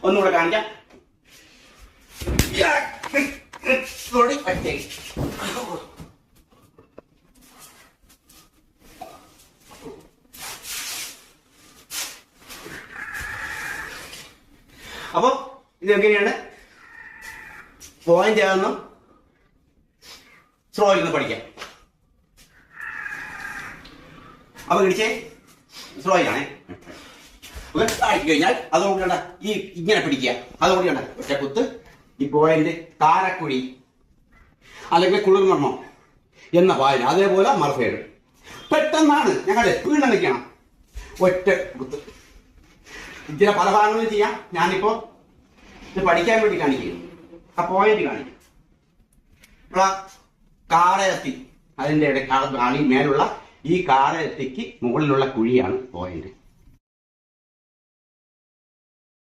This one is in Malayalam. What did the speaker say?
ഒന്നുകൂടെ കാണിക്കാം. അപ്പൊ ഇതെങ്ങനെയാണ് പോയിന്റ് ആണെന്നും സ്ലോയിൽ നിന്ന് പഠിക്കാം. അപ്പൊ പിടിച്ചേ സ്ലോയിലാണേ. താഴ്ത്തി കഴിഞ്ഞാൽ അതുകൊണ്ട് ഈ ഇങ്ങനെ പിടിക്കുക. അതുകൊണ്ട് ഒറ്റ കുത്ത് ഈ പോയിന്റ് താരക്കുഴി അല്ലെങ്കിൽ കുളിർമർമ്മം എന്ന വായന. അതേപോലെ മറുസൈഡ് പെട്ടെന്നാണ് ഞങ്ങളുടെ വീണ് നിൽക്കണം. ഒറ്റ കുത്ത്. ഇതിനെ പല ഭാഗങ്ങളും ചെയ്യാം. ഞാനിപ്പോ ഇത് പഠിക്കാൻ വേണ്ടി കാണിക്കുന്നു. ആ പോയിന്റ് കാണിക്കും. കാടയത്തി അതിന്റെ മേലുള്ള ഈ കാടയത്തിക്ക് മുകളിലുള്ള കുഴിയാണ് പോയിന്റ്.